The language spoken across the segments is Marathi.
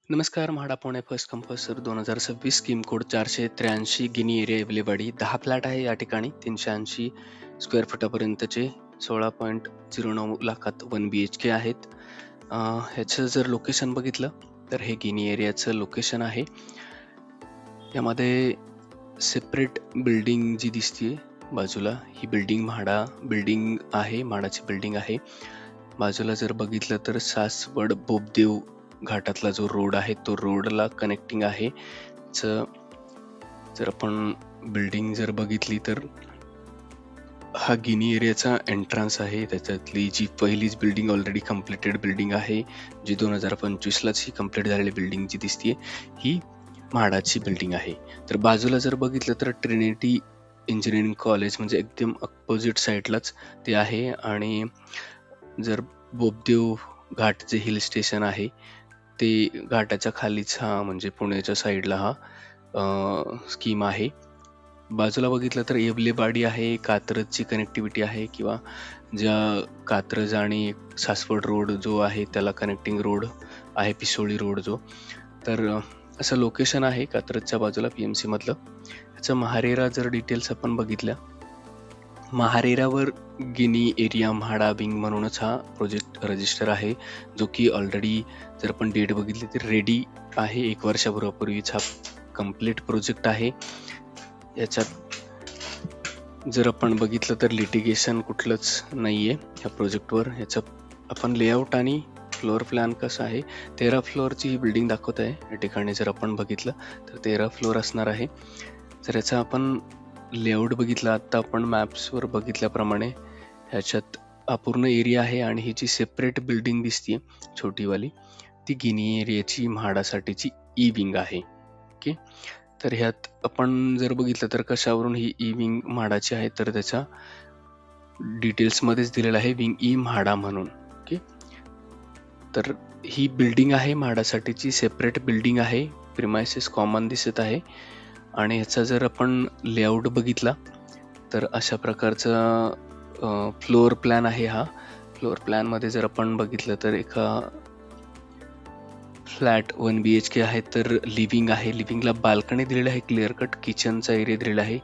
नमस्कार. MHADA Pune first come first serve 2026 scheme code 483 गिनी एरिया इवलेवाडी 10 फ्लॅट आहे या ठिकाणी 380 स्क्वेअर फुटापर्यंतचे 16.09 लाखात 1 BHK आहेत. ह्याचं जर लोकेशन बघितलं तर हे गिनी एरियाचं लोकेशन आहे. यामध्ये सेपरेट बिल्डिंग जी दिसतीये बाजूला ही बिल्डिंग म्हाडा बिल्डिंग आहे, म्हाडाची बिल्डिंग आहे. बाजूला जर बघितलं तर सासवड बोबदेव घाटातला जो रोड आहे तो रोडला कनेक्टिंग आहे. जर आपण बिल्डिंग जर बघितली तर हा गिनी एरियाचा एंट्रन्स आहे. त्याच्यातली जी पहिलीच बिल्डिंग ऑलरेडी कम्प्लिटेड बिल्डिंग आहे, जी 2025लाच ही कम्प्लीट झालेली बिल्डिंग जी दिसतीये ही म्हाडाची बिल्डिंग आहे. तर बाजूला जर बघितलं तर ट्रिनिटी इंजिनिअरिंग कॉलेज म्हणजे एकदम अपोजिट साईडलाच ते आहे. आणि जर बोबदेव घाट जे हिल स्टेशन आहे ते घाटाच्या खालीच हा म्हणजे पुण्याच्या साईडला हा स्कीम आहे. बाजूला बघितलं तर येवलेवाडी आहे, कात्रजची कनेक्टिव्हिटी आहे किंवा ज्या कात्रज आणि सासवड रोड जो आहे त्याला कनेक्टिंग रोड आहे, पिसोळी रोड जो. तर असं लोकेशन आहे कात्रजच्या बाजूला PMC मधलं. ह्याचं महारेरा जर डिटेल्स आपण बघितल्या, महारेरावर गिनी एरिया म्हाडा विंग म्हणूनच हा प्रोजेक्ट रजिस्टर आहे, जो की ऑलरेडी जर आपण डेट बघितली तर रेडी आहे. 1 वर्षापूर्वीच हा कम्प्लीट प्रोजेक्ट आहे. याच्यात जर आपण बघितलं तर लिटिगेशन कुठलंच नाहीये ह्या प्रोजेक्टवर. ह्याचं आपण लेआउट आणि फ्लोअर प्लॅन कसं आहे, 13 फ्लोअरची ही बिल्डिंग दाखवत आहे या ठिकाणी. जर आपण बघितलं तर 13 फ्लोअर असणार आहे. जर याचा आपण लेआउट बघितला आता आपण मॅप्सवर बघितल्याप्रमाणे ह्याच्यात हा पूर्ण एरिया आहे आणि ही जी सेपरेट बिल्डिंग दिसतीये छोटीवाली ती गिनी एरियाची म्हाडासाठीची ई विंग आहे. ओके, तर ह्यात आपण जर बघितलं तर कशावरून ही ई विंग म्हाडाची आहे तर त्याच्या डिटेल्स मध्येच दिलेलं आहे विंग ई म्हाडा म्हणून. ओके, तर ही बिल्डिंग आहे म्हाडासाठीची सेपरेट बिल्डिंग आहे. प्रिमायसेस कॉमन दिसत आहे आणि ह्याचा जर आपण लेआउट बघितला तर अशा प्रकारचा फ्लोअर प्लॅन आहे. हा फ्लोअर प्लॅन मध्ये जर आपण बघितलं तर एका फ्लॅट 1 BHK आहे, तर लिव्हिंग आहे. लिव्हिंगला बाल्कनी दिलेलं आहे, क्लिअर कट किचनचा एरिया दिलेला आहे,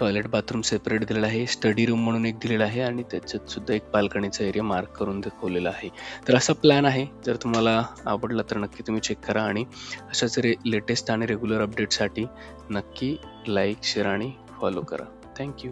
टॉयलेट बाथरूम सेपरेट दिलेला आहे, स्टडी रूम म्हणून एक दिलेला आहे आणि त्याच्यात सुद्धा एक बाल्कनीचा एरिया मार्क करून दाखवलेला आहे. तर असा प्लॅन आहे. जर तुम्हाला आवडला तर नक्की तुम्ही चेक करा आणि अशाच लेटेस्ट आणि रेग्युलर अपडेटसाठी नक्की लाईक, शेअर आणि फॉलो करा. थँक्यू.